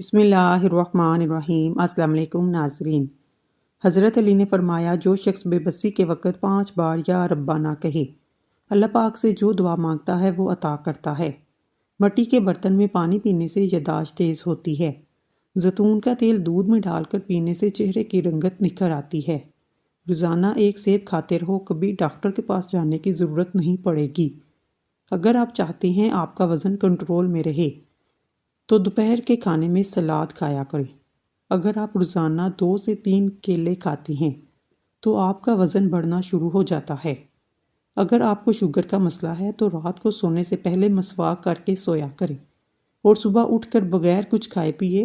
بسم اللہ الرحمن الرحیم۔ السلام علیکم ناظرین۔ حضرت علی نے فرمایا، جو شخص بے بسی کے وقت 5 بار یا ربا نہ کہے، اللہ پاک سے جو دعا مانگتا ہے وہ عطا کرتا ہے۔ مٹی کے برتن میں پانی پینے سے یادداشت تیز ہوتی ہے۔ زیتون کا تیل دودھ میں ڈال کر پینے سے چہرے کی رنگت نکھر آتی ہے۔ روزانہ ایک سیب کھاتے رہو، کبھی ڈاکٹر کے پاس جانے کی ضرورت نہیں پڑے گی۔ اگر آپ چاہتے ہیں آپ کا وزن کنٹرول میں رہے تو دوپہر کے کھانے میں سلاد کھایا کریں۔ اگر آپ روزانہ 2 سے 3 کیلے کھاتی ہیں تو آپ کا وزن بڑھنا شروع ہو جاتا ہے۔ اگر آپ کو شوگر کا مسئلہ ہے تو رات کو سونے سے پہلے مسواک کر کے سویا کریں اور صبح اٹھ کر بغیر کچھ کھائے پیے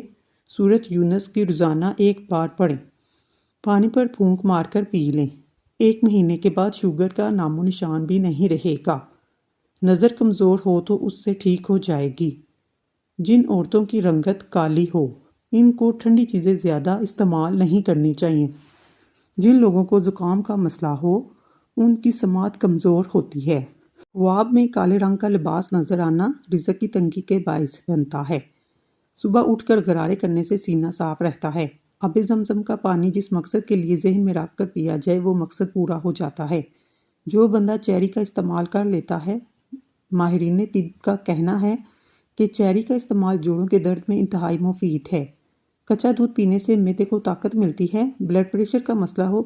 سورۃ یونس کی روزانہ 1 بار پڑھیں۔ پانی پر پھونک مار کر پی لیں۔ 1 مہینے کے بعد شوگر کا نام و نشان بھی نہیں رہے گا۔ نظر کمزور ہو تو اس سے ٹھیک ہو جائے گی۔ جن عورتوں کی رنگت کالی ہو، ان کو ٹھنڈی چیزیں زیادہ استعمال نہیں کرنی چاہیے۔ جن لوگوں کو زکام کا مسئلہ ہو، ان کی سماعت کمزور ہوتی ہے۔ خواب میں کالے رنگ کا لباس نظر آنا رزق کی تنگی کے باعث بنتا ہے۔ صبح اٹھ کر غرارے کرنے سے سینہ صاف رہتا ہے۔ آب زمزم کا پانی جس مقصد کے لیے ذہن میں رکھ کر پیا جائے وہ مقصد پورا ہو جاتا ہے۔ جو بندہ چیری کا استعمال کر لیتا ہے، ماہرین طب کا کہنا ہے کہ چیری کا استعمال جوڑوں کے درد میں انتہائی مفید ہے۔ کچا دودھ پینے سے معدے کو طاقت ملتی ہے۔ بلڈ پریشر کا مسئلہ ہو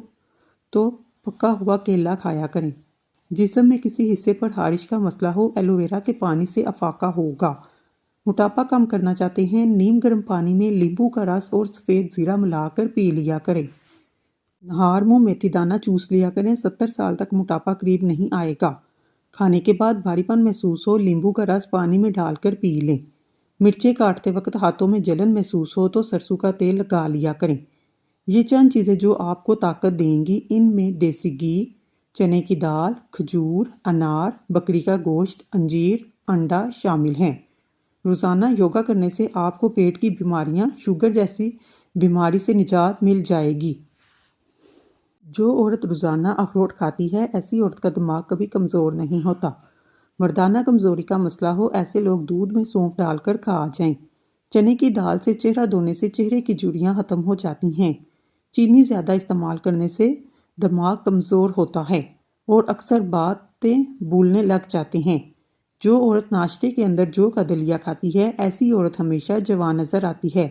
تو پکا ہوا کیلا کھایا کریں۔ جسم میں کسی حصے پر خارش کا مسئلہ ہو، ایلو ویرا کے پانی سے افاقہ ہوگا۔ موٹاپا کم کرنا چاہتے ہیں، نیم گرم پانی میں لیمبو کا رس اور سفید زیرہ ملا کر پی لیا کریں۔ نہار منہ میتھی دانہ چوس لیا کریں۔ 70 سال تک موٹاپا قریب نہیں آئے گا۔ کھانے کے بعد بھاری پن محسوس ہو، لیمبو کا رس پانی میں ڈال کر پی لیں۔ مرچیں کاٹتے وقت ہاتھوں میں جلن محسوس ہو تو سرسوں کا تیل لگا لیا کریں۔ یہ چند چیزیں جو آپ کو طاقت دیں گی۔ ان میں دیسی گھی، چنے کی دال، کھجور، انار، بکری کا گوشت، انجیر، انڈا شامل ہیں۔ روزانہ یوگا کرنے سے آپ کو پیٹ کی بیماریاں، شوگر جیسی بیماری سے نجات مل جائے گی۔ جو عورت روزانہ اخروٹ کھاتی ہے، ایسی عورت کا دماغ کبھی کمزور نہیں ہوتا۔ مردانہ کمزوری کا مسئلہ ہو، ایسے لوگ دودھ میں سونف ڈال کر کھا جائیں۔ چنے کی دال سے چہرہ دھونے سے چہرے کی جھریاں ختم ہو جاتی ہیں۔ چینی زیادہ استعمال کرنے سے دماغ کمزور ہوتا ہے اور اکثر باتیں بھولنے لگ جاتے ہیں۔ جو عورت ناشتے کے اندر جو کا دلیا کھاتی ہے، ایسی عورت ہمیشہ جوان نظر آتی ہے۔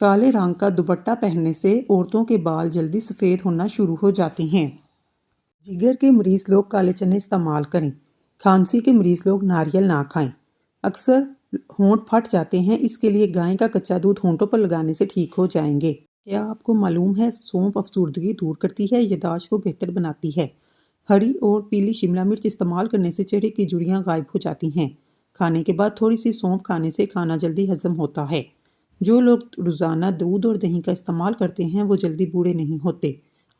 کالے رنگ کا دوپٹہ پہننے سے عورتوں کے بال جلدی سفید ہونا شروع ہو جاتے ہیں۔ جگر کے مریض لوگ کالے چنے استعمال کریں۔ کھانسی کے مریض لوگ ناریل نہ کھائیں۔ اکثر ہونٹ پھٹ جاتے ہیں، اس کے لیے گائے کا کچا دودھ ہونٹوں پر لگانے سے ٹھیک ہو جائیں گے۔ کیا آپ کو معلوم ہے سونف افسردگی دور کرتی ہے، یادداشت کو بہتر بناتی ہے۔ ہری اور پیلی شملہ مرچ استعمال کرنے سے چہرے کی جھریاں غائب ہو جاتی ہیں۔ کھانے کے بعد تھوڑی سی سونف کھانے سے کھانا جلدی ہضم ہوتا ہے۔ جو لوگ روزانہ دودھ اور دہی کا استعمال کرتے ہیں وہ جلدی بوڑھے نہیں ہوتے۔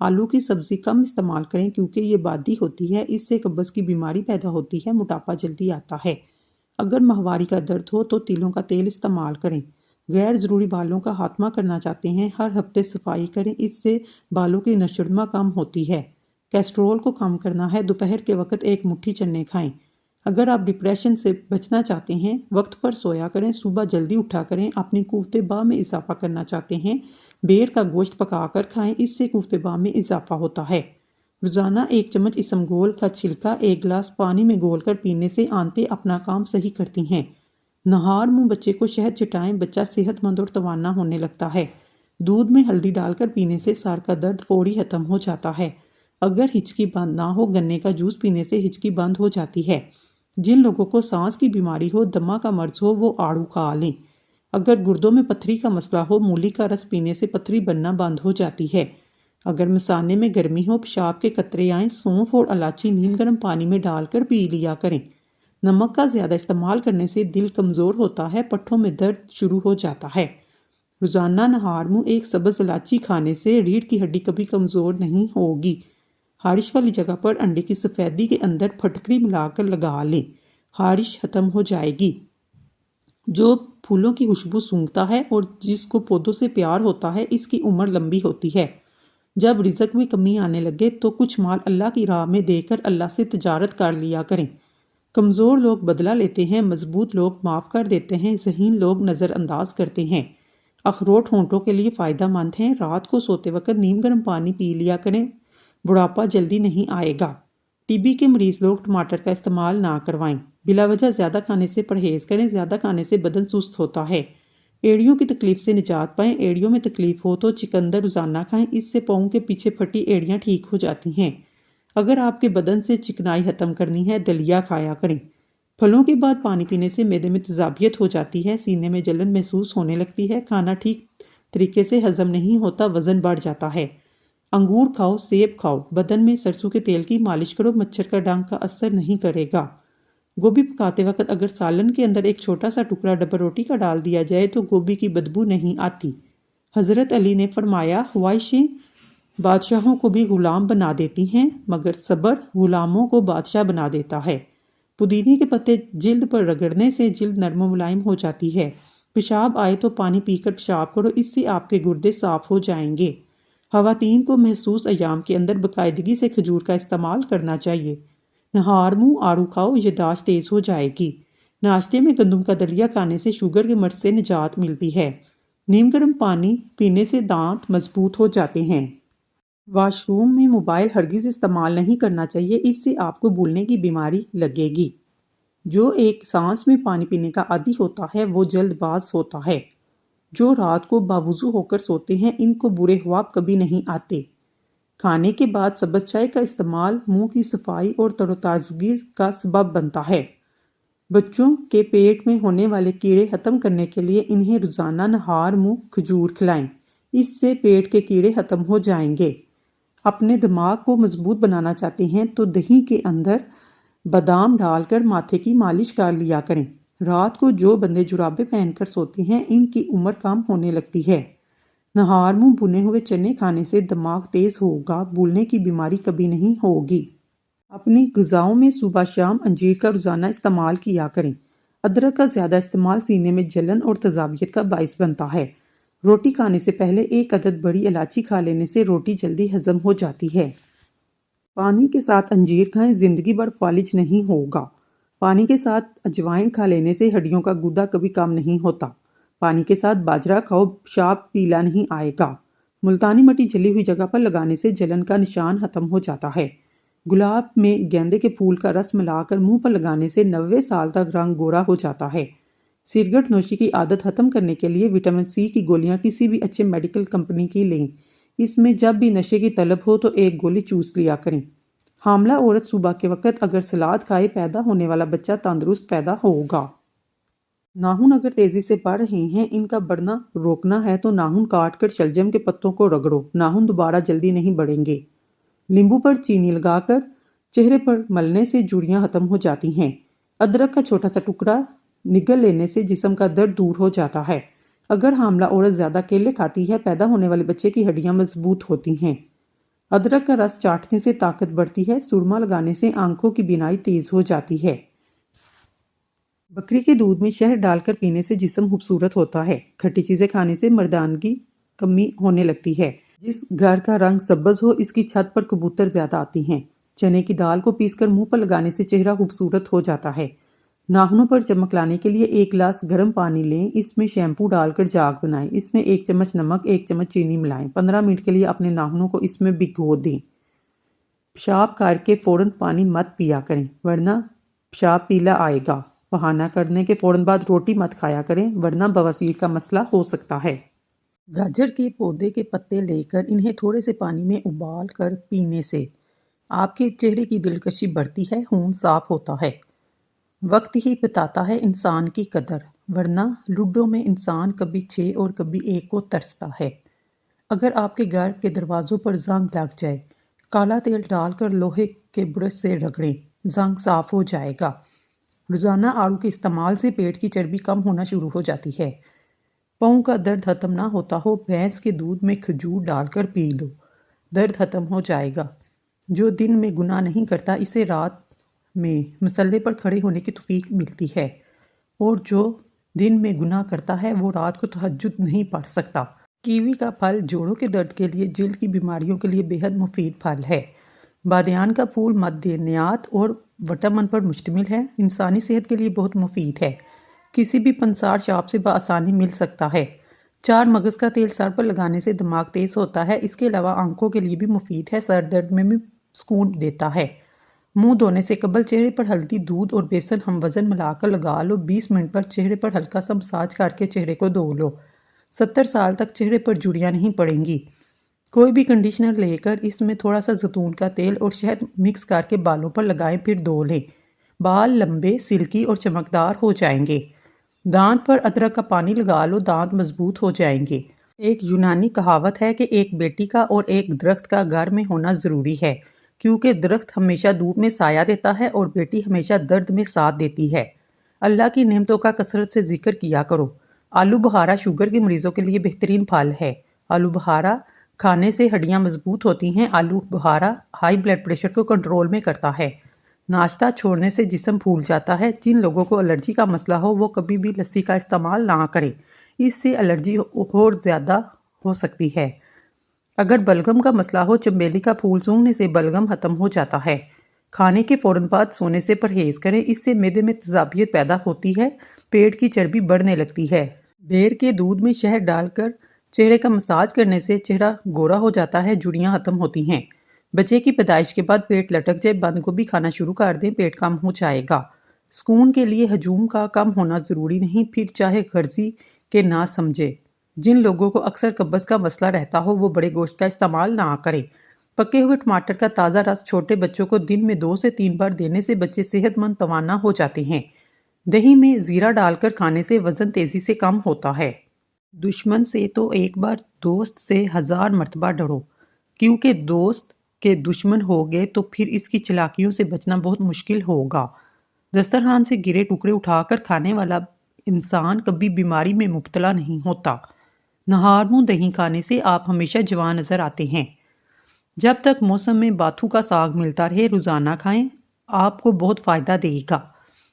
آلو کی سبزی کم استعمال کریں کیونکہ یہ بادی ہوتی ہے، اس سے قبض کی بیماری پیدا ہوتی ہے، موٹاپا جلدی آتا ہے۔ اگر ماہواری کا درد ہو تو تیلوں کا تیل استعمال کریں۔ غیر ضروری بالوں کا خاتمہ کرنا چاہتے ہیں، ہر ہفتے صفائی کریں، اس سے بالوں کی نشوونما کم ہوتی ہے۔ کیسٹرول کو کم کرنا ہے، دوپہر کے وقت 1 مٹھی چنے کھائیں۔ اگر آپ ڈپریشن سے بچنا چاہتے ہیں، وقت پر سویا کریں، صبح جلدی اٹھا کریں، اپنی قوت باہ میں اضافہ کرنا چاہتے ہیں، بیر کا گوشت پکا کر کھائیں، اس سے قوت باہ میں اضافہ ہوتا ہے۔ روزانہ 1 چمچ اسمگول کا چھلکا 1 گلاس پانی میں گھول کر پینے سے آنتیں اپنا کام صحیح کرتی ہیں۔ نہار منہ بچے کو شہد چٹائیں، بچہ صحت مند اور توانا ہونے لگتا ہے۔ دودھ میں ہلدی ڈال کر پینے سے سر کا درد فوری ختم ہو جاتا ہے۔ اگر ہچکی بند نہ ہو، گنے کا جوس پینے سے ہچکی بند ہو جاتی ہے۔ جن لوگوں کو سانس کی بیماری ہو، دمہ کا مرض ہو، وہ آڑو کھا لیں۔ اگر گردوں میں پتھری کا مسئلہ ہو، مولی کا رس پینے سے پتھری بننا بند ہو جاتی ہے۔ اگر مثانے میں گرمی ہو، پیشاب کے قطرے آئیں، سونف اور الائچی نیم گرم پانی میں ڈال کر پی لیا کریں۔ نمک کا زیادہ استعمال کرنے سے دل کمزور ہوتا ہے، پٹھوں میں درد شروع ہو جاتا ہے۔ روزانہ نہار منہ 1 سبز الائچی کھانے سے ریڑھ کی ہڈی کبھی کمزور نہیں ہوگی۔ خارش والی جگہ پر انڈے کی سفیدی کے اندر پھٹکری ملا کر لگا لیں، خارش ختم ہو جائے گی۔ جو پھولوں کی خوشبو سونگھتا ہے اور جس کو پودوں سے پیار ہوتا ہے، اس کی عمر لمبی ہوتی ہے۔ جب رزق میں کمی آنے لگے تو کچھ مال اللہ کی راہ میں دے کر اللہ سے تجارت کر لیا کریں۔ کمزور لوگ بدلہ لیتے ہیں، مضبوط لوگ معاف کر دیتے ہیں، ذہین لوگ نظر انداز کرتے ہیں۔ اخروٹ ہونٹوں کے لیے فائدہ مند ہیں۔ رات کو سوتے وقت نیم گرم پانی پی لیا کریں، بڑھاپا جلدی نہیں آئے گا۔ ٹی بی کے مریض لوگ ٹماٹر کا استعمال نہ کروائیں۔ بلا وجہ زیادہ کھانے سے پرہیز کریں، زیادہ کھانے سے بدن سست ہوتا ہے۔ ایڑیوں کی تکلیف سے نجات پائیں۔ ایڑیوں میں تکلیف ہو تو چقندر روزانہ کھائیں، اس سے پاؤں کے پیچھے پھٹی ایڑیاں ٹھیک ہو جاتی ہیں۔ اگر آپ کے بدن سے چکنائی ختم کرنی ہے، دلیا کھایا کریں۔ پھلوں کے بعد پانی پینے سے معدے میں تیزابیت ہو جاتی ہے، سینے میں جلن محسوس ہونے لگتی ہے، کھانا ٹھیک طریقے سے ہضم نہیں ہوتا، وزن بڑھ جاتا ہے۔ انگور کھاؤ، سیب کھاؤ، بدن میں سرسوں کے تیل کی مالش کرو، مچھر کا ڈنک کا اثر نہیں کرے گا۔ گوبھی پکاتے وقت اگر سالن کے اندر ایک چھوٹا سا ٹکڑا ڈبل روٹی کا ڈال دیا جائے تو گوبھی کی بدبو نہیں آتی۔ حضرت علی نے فرمایا، خواہشیں بادشاہوں کو بھی غلام بنا دیتی ہیں، مگر صبر غلاموں کو بادشاہ بنا دیتا ہے۔ پودینے کے پتے جلد پر رگڑنے سے جلد نرم و ملائم ہو جاتی ہے۔ پیشاب آئے تو پانی پی کر پیشاب کرو، اس سے آپ کے گردے صاف ہو جائیں گے۔ خواتین کو محسوس ایام کے اندر باقاعدگی سے کھجور کا استعمال کرنا چاہیے۔ نہار منہ آڑو کھاؤ، یادداشت تیز ہو جائے گی۔ ناشتے میں گندم کا دلیا کھانے سے شوگر کے مرض سے نجات ملتی ہے۔ نیم گرم پانی پینے سے دانت مضبوط ہو جاتے ہیں۔ واش روم میں موبائل ہرگز استعمال نہیں کرنا چاہیے، اس سے آپ کو بھولنے کی بیماری لگے گی۔ جو ایک سانس میں پانی پینے کا عادی ہوتا ہے وہ جلد باز ہوتا ہے۔ جو رات کو باوضو ہو کر سوتے ہیں ان کو برے خواب کبھی نہیں آتے۔ کھانے کے بعد سبز چائے کا استعمال منہ کی صفائی اور تر و تازگی کا سبب بنتا ہے۔ بچوں کے پیٹ میں ہونے والے کیڑے ختم کرنے کے لیے انہیں روزانہ نہار منہ کھجور کھلائیں، اس سے پیٹ کے کیڑے ختم ہو جائیں گے۔ اپنے دماغ کو مضبوط بنانا چاہتے ہیں تو دہی کے اندر بادام ڈال کر ماتھے کی مالش کر لیا کریں۔ رات کو جو بندے جرابیں پہن کر سوتے ہیں ان کی عمر کم ہونے لگتی ہے۔ نہار منہ بھنے ہوئے چنے کھانے سے دماغ تیز ہوگا، بھولنے کی بیماری کبھی نہیں ہوگی۔ اپنی غذاؤں میں صبح شام انجیر کا روزانہ استعمال کیا کریں۔ ادرک کا زیادہ استعمال سینے میں جلن اور تیزابیت کا باعث بنتا ہے۔ روٹی کھانے سے پہلے 1 عدد بڑی الائچی کھا لینے سے روٹی جلدی ہضم ہو جاتی ہے۔ پانی کے ساتھ انجیر کھائیں، زندگی بھر فالج نہیں ہوگا۔ پانی کے ساتھ اجوائن کھا لینے سے ہڈیوں کا گودا کبھی کم نہیں ہوتا۔ پانی کے ساتھ باجرہ کھاؤ، پیشاب پیلا نہیں آئے گا۔ ملتانی مٹی جلی ہوئی جگہ پر لگانے سے جلن کا نشان ختم ہو جاتا ہے۔ گلاب میں گیندے کے پھول کا رس ملا کر منہ پر لگانے سے 90 سال تک رنگ گورا ہو جاتا ہے۔ سگریٹ نوشی کی عادت ختم کرنے کے لیے وٹامن سی کی گولیاں کسی بھی اچھے میڈیکل کمپنی کی لیں۔ اس میں جب بھی نشے کی طلب ہو تو 1 گولی چوس لیا کریں۔ حاملہ عورت صبح کے وقت اگر سلاد کھائے پیدا ہونے والا بچہ تندرست پیدا ہوگا۔ ناخن اگر تیزی سے بڑھ رہے ہیں، ان کا بڑھنا روکنا ہے تو ناخن کاٹ کر شلجم کے پتوں کو رگڑو، ناخن دوبارہ جلدی نہیں بڑھیں گے۔ لیمبو پر چینی لگا کر چہرے پر ملنے سے جھریاں ختم ہو جاتی ہیں۔ ادرک کا چھوٹا سا ٹکڑا نگل لینے سے جسم کا درد دور ہو جاتا ہے۔ اگر حاملہ عورت زیادہ کیلے کھاتی ہے، پیدا ہونے والے بچے کی ہڈیاں مضبوط ہوتی ہیں۔ ادرک کا رس چاٹنے سے طاقت بڑھتی ہے، سرما لگانے سے آنکھوں کی بینائی تیز ہو جاتی ہے۔ بکری کے دودھ میں شہد ڈال کر پینے سے جسم خوبصورت ہوتا ہے۔ کھٹی چیزیں کھانے سے مردانگی کمی ہونے لگتی ہے۔ جس گھر کا رنگ سبز ہو اس کی چھت پر کبوتر زیادہ آتی ہیں۔ چنے کی دال کو پیس کر منہ پر لگانے سے چہرہ خوبصورت ہو جاتا ہے۔ ناخنوں پر چمک لانے کے لیے 1 گلاس گرم پانی لیں، اس میں شیمپو ڈال کر جاگ بنائیں، اس میں 1 چمچ نمک 1 چمچ چینی ملائیں، 15 منٹ کے لیے اپنے ناخنوں کو اس میں بھگو دیں۔ پیشاب کر کے فوراً پانی مت پیا کریں ورنہ پیشاب پیلا آئے گا۔ بہانہ کرنے کے فوراً بعد روٹی مت کھایا کریں ورنہ بواسیر کا مسئلہ ہو سکتا ہے۔ گاجر کے پودے کے پتے لے کر انہیں تھوڑے سے پانی میں ابال کر پینے سے آپ کے چہرے کی دلکشی بڑھتی ہے، خون صاف ہوتا ہے۔ وقت ہی بتاتا ہے انسان کی قدر، ورنہ لوڈو میں انسان کبھی 6 اور کبھی 1 کو ترستا ہے۔ اگر آپ کے گھر کے دروازوں پر زنگ لگ جائے، کالا تیل ڈال کر لوہے کے برش سے رگڑیں، زنگ صاف ہو جائے گا۔ روزانہ آڑو کے استعمال سے پیٹ کی چربی کم ہونا شروع ہو جاتی ہے۔ پاؤں کا درد ختم نہ ہوتا ہو، بھینس کے دودھ میں کھجور ڈال کر پی لو، درد ختم ہو جائے گا۔ جو دن میں گناہ نہیں کرتا اسے رات میں مصلے پر کھڑے ہونے کی توفیق ملتی ہے، اور جو دن میں گناہ کرتا ہے وہ رات کو تہجد نہیں پڑھ سکتا۔ کیوی کا پھل جوڑوں کے درد کے لیے، جلد کی بیماریوں کے لیے بے حد مفید پھل ہے۔ بادیان کا پھول معدنیات اور وٹامن پر مشتمل ہے، انسانی صحت کے لیے بہت مفید ہے۔ کسی بھی پنسار شاپ سے بآسانی مل سکتا ہے۔ چار مغز کا تیل سر پر لگانے سے دماغ تیز ہوتا ہے، اس کے علاوہ آنکھوں کے لیے بھی مفید ہے، سر درد میں بھی سکون دیتا ہے۔ منہ دھونے سے قبل چہرے پر ہلدی، دودھ اور بیسن ہم وزن ملا کر لگا لو، 20 منٹ پر چہرے پر ہلکا سا مساج کر کے چہرے کو دھو لو۔ 70 سال تک چہرے پر جھریاں نہیں پڑیں گی۔ کوئی بھی کنڈیشنر لے کر اس میں تھوڑا سا زیتون کا تیل اور شہد مکس کر کے بالوں پر لگائیں، پھر دھو لیں۔ بال لمبے، سلکی اور چمکدار ہو جائیں گے۔ دانت پر ادرک کا پانی لگا لو، دانت مضبوط ہو جائیں گے۔ ایک یونانی کہاوت ہے کہ ایک بیٹی کا اور ایک درخت کا گھر میں ہونا ضروری ہے، کیونکہ درخت ہمیشہ دھوپ میں سایہ دیتا ہے اور بیٹی ہمیشہ درد میں ساتھ دیتی ہے۔ اللہ کی نعمتوں کا کثرت سے ذکر کیا کرو۔ آلو بخارا شوگر کے مریضوں کے لیے بہترین پھل ہے۔ آلو بخارا کھانے سے ہڈیاں مضبوط ہوتی ہیں۔ آلو بخارا ہائی بلڈ پریشر کو کنٹرول میں کرتا ہے۔ ناشتہ چھوڑنے سے جسم پھول جاتا ہے۔ جن لوگوں کو الرجی کا مسئلہ ہو وہ کبھی بھی لسی کا استعمال نہ کریں، اس سے الرجی اور زیادہ ہو سکتی ہے۔ اگر بلغم کا مسئلہ ہو، چنبیلی کا پھول سونگھنے سے بلغم ختم ہو جاتا ہے۔ کھانے کے فوراً بعد سونے سے پرہیز کریں، اس سے معدے میں تیزابیت پیدا ہوتی ہے، پیٹ کی چربی بڑھنے لگتی ہے۔ بیر کے دودھ میں شہد ڈال کر چہرے کا مساج کرنے سے چہرہ گورا ہو جاتا ہے، جھریاں ختم ہوتی ہیں۔ بچے کی پیدائش کے بعد پیٹ لٹک جائے، بند گوبھی کھانا شروع کر دیں، پیٹ کم ہو جائے گا۔ سکون کے لیے ہجوم کا کم ہونا ضروری نہیں، پھر چاہے غرضی کے نہ سمجھے۔ جن لوگوں کو اکثر قبض کا مسئلہ رہتا ہو وہ بڑے گوشت کا استعمال نہ کریں۔ پکے ہوئے ٹماٹر کا تازہ رس چھوٹے بچوں کو دن میں 2 سے 3 بار دینے سے بچے صحت مند توانا ہو جاتے ہیں۔ دہی میں زیرہ ڈال کر کھانے سے وزن تیزی سے کم ہوتا ہے۔ دشمن سے تو ایک بار، دوست سے 1000 مرتبہ ڈرو، کیونکہ دوست کے دشمن ہو گئے تو پھر اس کی چالاکیوں سے بچنا بہت مشکل ہوگا۔ دسترخوان سے گرے ٹکڑے اٹھا کر کھانے والا انسان کبھی بیماری میں مبتلا نہیں ہوتا۔ نہار منہ دہی کھانے سے آپ ہمیشہ جوان نظر آتے ہیں۔ جب تک موسم میں باتھو کا ساگ ملتا رہے روزانہ کھائیں، آپ کو بہت فائدہ دے گا۔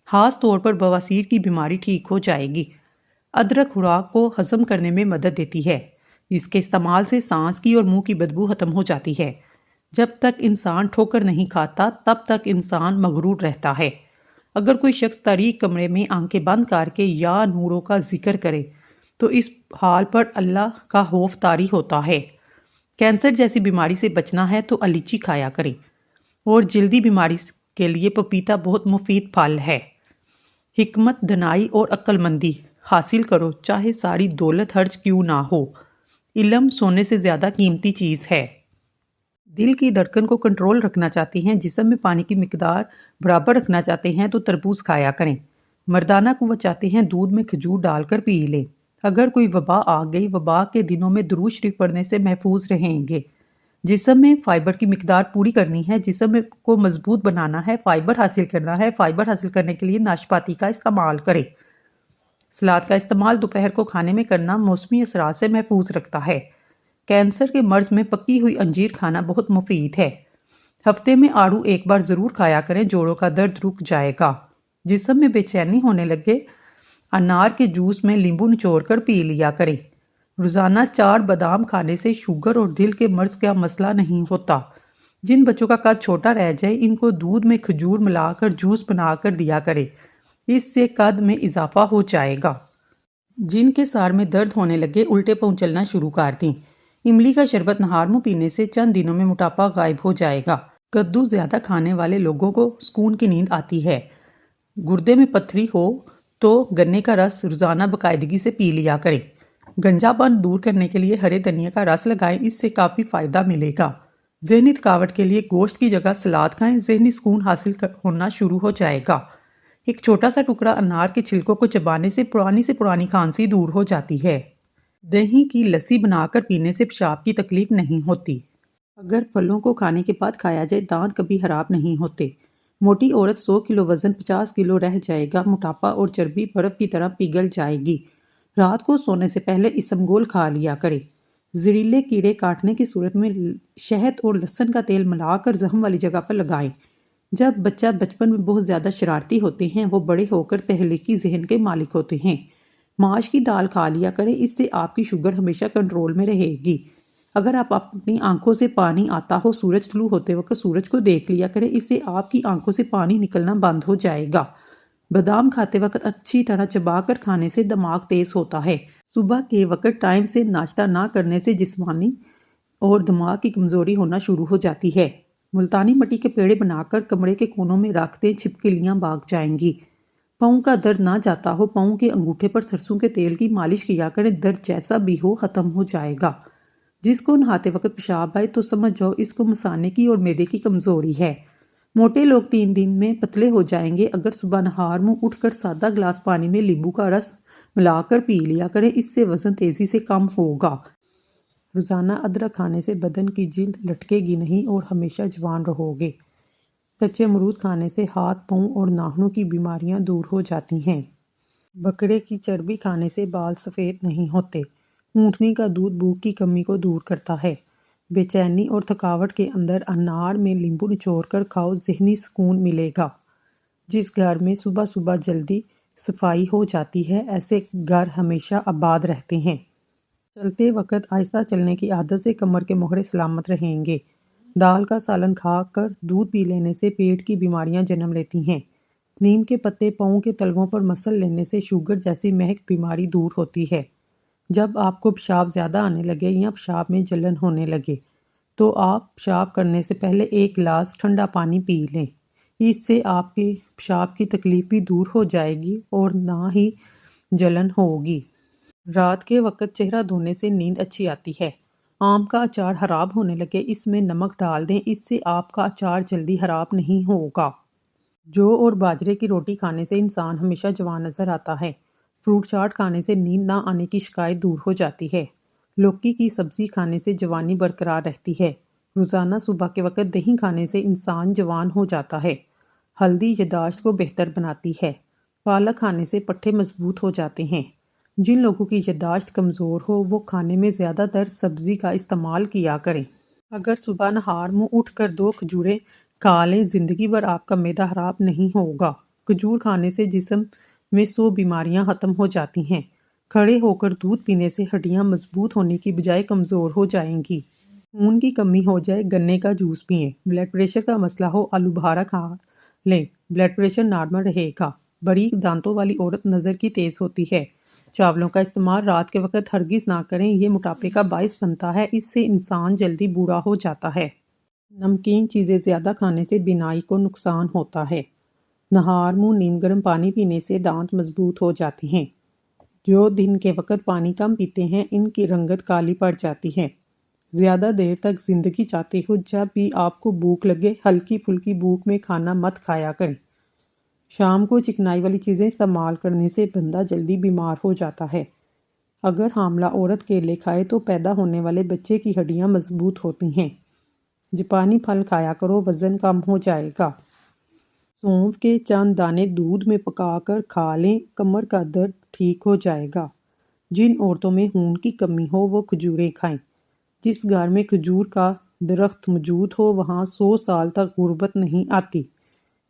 خاص طور پر بواسیر کی بیماری ٹھیک ہو جائے گی۔ ادرک خوراک کو ہضم کرنے میں مدد دیتی ہے۔ اس کے استعمال سے سانس کی اور منہ کی بدبو ختم ہو جاتی ہے۔ جب تک انسان ٹھوکر نہیں کھاتا تب تک انسان مغرور رہتا ہے۔ اگر کوئی شخص تاریک کمرے میں آنکھیں بند کر کے یا نوروں کا ذکر کرے تو اس حال پر اللہ کا خوف طاری ہوتا ہے۔ کینسر جیسی بیماری سے بچنا ہے تو الائچی کھایا کریں، اور جلدی بیماری کے لیے پپیتا بہت مفید پھل ہے۔ حکمت، دانائی اور عقل مندی حاصل کرو، چاہے ساری دولت خرچ کیوں نہ ہو۔ علم سونے سے زیادہ قیمتی چیز ہے۔ دل کی دھڑکن کو کنٹرول رکھنا چاہتے ہیں، جسم میں پانی کی مقدار برابر رکھنا چاہتے ہیں تو تربوز کھایا کریں۔ مردانہ قوت چاہتے ہیں، دودھ میں کھجور ڈال کر پی لیں۔ اگر کوئی وبا آ گئی، وبا کے دنوں میں درود شریف پڑھنے سے محفوظ رہیں گے۔ جسم میں فائبر کی مقدار پوری کرنی ہے، جسم کو مضبوط بنانا ہے، فائبر حاصل کرنا ہے۔ فائبر حاصل کرنے کے لیے ناشپاتی کا استعمال کریں۔ سلاد کا استعمال دوپہر کو کھانے میں کرنا موسمی اثرات سے محفوظ رکھتا ہے۔ کینسر کے مرض میں پکی ہوئی انجیر کھانا بہت مفید ہے۔ ہفتے میں آڑو ایک بار ضرور کھایا کریں، جوڑوں کا درد رک جائے گا۔ جسم میں بے چینی ہونے لگے، انار کے جوس میں لیمبو نچوڑ کر پی لیا کریں۔ روزانہ 4 بادام کھانے سے شوگر اور دل کے مرض کا مسئلہ نہیں ہوتا۔ جن بچوں کا قد چھوٹا رہ جائے ان کو دودھ میں کھجور ملا کر جوس بنا کر دیا کریں، اس سے قد میں اضافہ ہو جائے گا۔ جن کے سر میں درد ہونے لگے الٹے پاؤں چلنا شروع کر دیں۔ املی کا شربت نہار منہ پینے سے چند دنوں میں موٹاپا غائب ہو جائے گا۔ کدو زیادہ کھانے والے لوگوں کو سکون کی نیند آتی ہے۔ گردے میں پتھری ہو تو گنے کا رس روزانہ باقاعدگی سے پی لیا کریں۔ گنجا پن دور کرنے کے لیے ہرے دھنیا کا رس لگائیں، اس سے کافی فائدہ ملے گا۔ ذہنی تھکاوٹ کے لیے گوشت کی جگہ سلاد کھائیں، ذہنی سکون حاصل ہونا شروع ہو جائے گا۔ ایک چھوٹا سا ٹکڑا انار کے چھلکوں کو چبانے سے پرانی کھانسی دور ہو جاتی ہے۔ دہی کی لسی بنا کر پینے سے پیشاب کی تکلیف نہیں ہوتی۔ اگر پھلوں کو کھانے کے بعد کھایا جائے دانت کبھی خراب نہیں ہوتے۔ موٹی عورت 100 کلو وزن 50 کلو رہ جائے گا، موٹاپا اور چربی برف کی طرح پگھل جائے گی۔ رات کو سونے سے پہلے اسمگول کھا لیا کریں۔ زہریلے کیڑے کاٹنے کی صورت میں شہد اور لہسن کا تیل ملا کر زخم والی جگہ پر لگائیں۔ جب بچہ بچپن میں بہت زیادہ شرارتی ہوتے ہیں، وہ بڑے ہو کر تخلیقی ذہن کے مالک ہوتے ہیں۔ ماش کی دال کھا لیا کریں، اس سے آپ کی شوگر ہمیشہ کنٹرول میں رہے گی۔ اگر آپ اپنی آنکھوں سے پانی آتا ہو، سورج طلوع ہوتے وقت سورج کو دیکھ لیا کریں، اس سے آپ کی آنکھوں سے پانی نکلنا بند ہو جائے گا۔ بادام کھاتے وقت اچھی طرح چبا کر کھانے سے دماغ تیز ہوتا ہے۔ صبح کے وقت ٹائم سے ناشتہ نہ کرنے سے جسمانی اور دماغ کی کمزوری ہونا شروع ہو جاتی ہے۔ ملتانی مٹی کے پیڑے بنا کر کمرے کے کونوں میں رکھ دیں، چھپکلیاں بھاگ جائیں گی۔ پاؤں کا درد نہ جاتا ہو، پاؤں کے انگوٹھے پر سرسوں کے تیل کی مالش کیا کریں، درد جیسا بھی ہو ختم ہو جائے گا۔ جس کو نہاتے وقت پیشاب آئے تو سمجھ جاؤ اس کو مثانے کی اور معدے کی کمزوری ہے۔ موٹے لوگ 3 دن میں پتلے ہو جائیں گے۔ اگر صبح نہار منہ اٹھ کر سادہ گلاس پانی میں لیمبو کا رس ملا کر پی لیا کریں، اس سے وزن تیزی سے کم ہوگا۔ روزانہ ادرک کھانے سے بدن کی جلد لٹکے گی نہیں اور ہمیشہ جوان رہو گے۔ کچے امرود کھانے سے ہاتھ، پاؤں اور ناخنوں کی بیماریاں دور ہو جاتی ہیں۔ بکرے کی چربی کھانے سے بال سفید نہیں ہوتے۔ اونٹنی کا دودھ بھوک کی کمی کو دور کرتا ہے۔ بے چینی اور تھکاوٹ کے اندر انار میں لیمبو نچوڑ کر کھاؤ، ذہنی سکون ملے گا۔ جس گھر میں صبح صبح جلدی صفائی ہو جاتی ہے، ایسے گھر ہمیشہ آباد رہتے ہیں۔ چلتے وقت آہستہ چلنے کی عادت سے کمر کے موہرے سلامت رہیں گے۔ دال کا سالن کھا کر دودھ پی لینے سے پیٹ کی بیماریاں جنم لیتی ہیں۔ نیم کے پتے پاؤں کے تلووں پر مسل لینے سے شوگر جیسی مہک بیماری دور ہوتی ہے۔ جب آپ کو پیشاب زیادہ آنے لگے یا پیشاب میں جلن ہونے لگے تو آپ پیشاب کرنے سے پہلے 1 گلاس ٹھنڈا پانی پی لیں۔ اس سے آپ کی پیشاب کی تکلیف بھی دور ہو جائے گی اور نہ ہی جلن ہوگی۔ رات کے وقت چہرہ دھونے سے نیند اچھی آتی ہے۔ آم کا اچار خراب ہونے لگے، اس میں نمک ڈال دیں، اس سے آپ کا اچار جلدی خراب نہیں ہوگا۔ جو اور باجرے کی روٹی کھانے سے انسان ہمیشہ جوان نظر آتا ہے۔ فروٹ چاٹ کھانے سے نیند نہ آنے کی شکایت دور ہو جاتی ہے۔ لوکی کی سبزی کھانے سے جوانی برقرار رہتی ہے۔ روزانہ صبح کے وقت دہی کھانے سے انسان جوان ہو جاتا ہے۔ ہلدی یادداشت کو بہتر بناتی ہے۔ پالک کھانے سے پٹھے مضبوط ہو جاتے ہیں۔ جن لوگوں کی یادداشت کمزور ہو وہ کھانے میں زیادہ تر سبزی کا استعمال کیا کریں۔ اگر صبح نہار منہ اٹھ کر 2 کھجوریں کھا لیں، زندگی بھر آپ کا معدہ خراب نہیں ہوگا۔ کھجور کھانے سے جسم میں 100 بیماریاں ختم ہو جاتی ہیں۔ کھڑے ہو کر دودھ پینے سے ہڈیاں مضبوط ہونے کی بجائے کمزور ہو جائیں گی۔ خون کی کمی ہو جائے، گنے کا جوس پئیں۔ بلڈ پریشر کا مسئلہ ہو، آلو بخارا کھا لیں، بلڈ پریشر نارمل رہے گا۔ باریک دانتوں والی عورت نظر کی تیز ہوتی ہے۔ چاولوں کا استعمال رات کے وقت ہرگز نہ کریں، یہ موٹاپے کا باعث بنتا ہے، اس سے انسان جلدی بوڑھا ہو جاتا ہے۔ نمکین چیزیں زیادہ کھانے سے بینائی کو نقصان ہوتا ہے۔ نہار منہ نیم گرم پانی پینے سے دانت مضبوط ہو جاتے ہیں۔ جو دن کے وقت پانی کم پیتے ہیں، ان کی رنگت کالی پڑ جاتی ہے۔ زیادہ دیر تک زندگی چاہتے ہو، جب بھی آپ کو بھوک لگے ہلکی پھلکی بھوک میں کھانا مت کھایا کریں۔ شام کو چکنائی والی چیزیں استعمال کرنے سے بندہ جلدی بیمار ہو جاتا ہے۔ اگر حاملہ عورت کیلے کھائے تو پیدا ہونے والے بچے کی ہڈیاں مضبوط ہوتی ہیں۔ جاپانی پھل کھایا کرو، وزن کم ہو جائے گا۔ سونف کے چند دانے دودھ میں پکا کر کھا لیں، کمر کا درد ٹھیک ہو جائے گا۔ جن عورتوں میں خون کی کمی ہو وہ کھجوریں کھائیں۔ جس گھر میں کھجور کا درخت موجود ہو وہاں 100 سال تک غربت نہیں آتی۔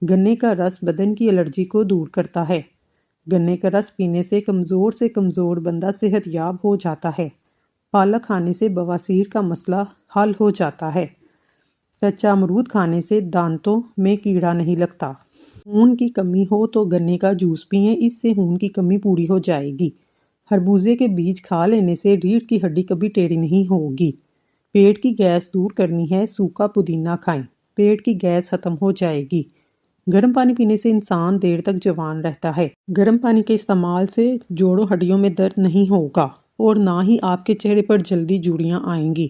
گنے کا رس بدن کی الرجی کو دور کرتا ہے۔ گنے کا رس پینے سے کمزور بندہ صحت یاب ہو جاتا ہے۔ پالک کھانے سے بواسیر کا مسئلہ حل ہو جاتا ہے۔ کچا امرود کھانے سے دانتوں میں کیڑا نہیں لگتا۔ خون کی کمی ہو تو گنے کا جوس پئیں، اس سے خون کی کمی پوری ہو جائے گی۔ خربوزے کے بیج کھا لینے سے ریڑھ کی ہڈی کبھی ٹیڑھی نہیں ہوگی۔ پیٹ کی گیس دور کرنی ہے، سوکھا پودینہ کھائیں، پیٹ کی گیس ختم ہو جائے گی۔ گرم پانی پینے سے انسان دیر تک جوان رہتا ہے۔ گرم پانی کے استعمال سے جوڑوں ہڈیوں میں درد نہیں ہوگا اور نہ ہی آپ کے چہرے پر جلدی جھریاں آئیں گی۔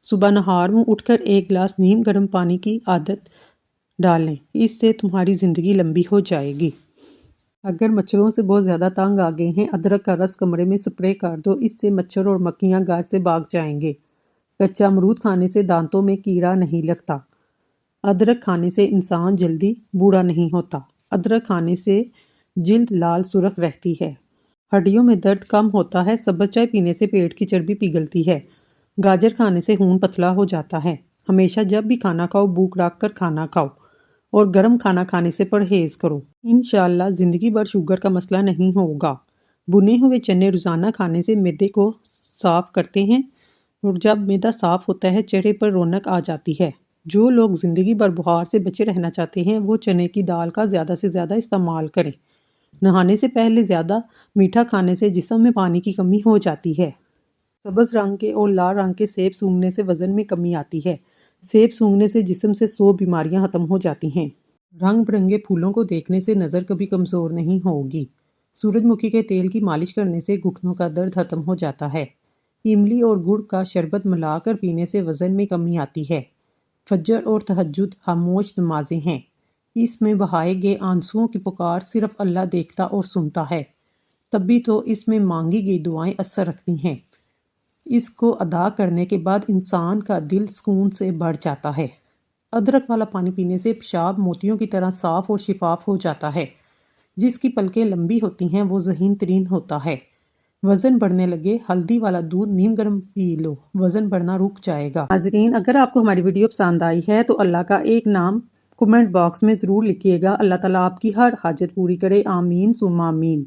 صبح نہار منہ اٹھ کر 1 گلاس نیم گرم پانی کی عادت ڈالیں، اس سے تمہاری زندگی لمبی ہو جائے گی۔ اگر مچھروں سے بہت زیادہ تنگ آ گئے ہیں، ادرک کا رس کمرے میں سپرے کر دو، اس سے مچھر اور مکھیاں گھر سے بھاگ جائیں گے۔ کچا امرود کھانے سے دانتوں میں کیڑا نہیں لگتا۔ ادرک کھانے سے انسان جلدی بوڑھا نہیں ہوتا۔ ادرک کھانے سے جلد لال سرخ رہتی ہے۔ ہڈیوں میں درد کم ہوتا ہے۔ سبز چائے پینے سے پیٹ کی چربی پگھلتی ہے۔ گاجر کھانے سے خون پتلا ہو جاتا ہے۔ ہمیشہ جب بھی کھانا کھاؤ بھوک رکھ کر کھانا کھاؤ اور گرم کھانا کھانے سے پرہیز کرو۔ انشاءاللہ زندگی بھر شوگر کا مسئلہ نہیں ہوگا۔ بھنے ہوئے چنے روزانہ کھانے سے معدے کو صاف کرتے ہیں اور جب معدہ صاف ہوتا ہے چہرے پر رونق آ جاتی ہے۔ جو لوگ زندگی بھر بخار سے بچے رہنا چاہتے ہیں وہ چنے کی دال کا زیادہ سے زیادہ استعمال کریں۔ نہانے سے پہلے زیادہ میٹھا کھانے سے جسم میں پانی کی کمی ہو جاتی ہے۔ سبز رنگ کے اور لال رنگ کے سیب سونگھنے سے وزن میں کمی آتی ہے۔ سیب سونگھنے سے جسم سے 100 بیماریاں ختم ہو جاتی ہیں۔ رنگ برنگے پھولوں کو دیکھنے سے نظر کبھی کمزور نہیں ہوگی۔ سورج مکھی کے تیل کی مالش کرنے سے گھٹنوں کا درد ختم ہو جاتا ہے۔ املی اور گڑ کا شربت ملا کر پینے سے وزن میں کمی آتی ہے۔ فجر اور تہجد خاموش نمازیں ہیں۔ اس میں بہائے گئے آنسوؤں کی پکار صرف اللہ دیکھتا اور سنتا ہے، تب بھی تو اس میں مانگی گئی دعائیں اثر رکھتی ہیں۔ اس کو ادا کرنے کے بعد انسان کا دل سکون سے بھر جاتا ہے۔ ادرک والا پانی پینے سے پیشاب موتیوں کی طرح صاف اور شفاف ہو جاتا ہے۔ جس کی پلکیں لمبی ہوتی ہیں وہ ذہین ترین ہوتا ہے۔ وزن بڑھنے لگے، ہلدی والا دودھ نیم گرم پی لو، وزن بڑھنا رک جائے گا۔ ناظرین، اگر آپ کو ہماری ویڈیو پسند آئی ہے تو اللہ کا ایک نام کمنٹ باکس میں ضرور لکھیے گا۔ اللہ تعالیٰ آپ کی ہر حاجت پوری کرے، آمین ثم آمین۔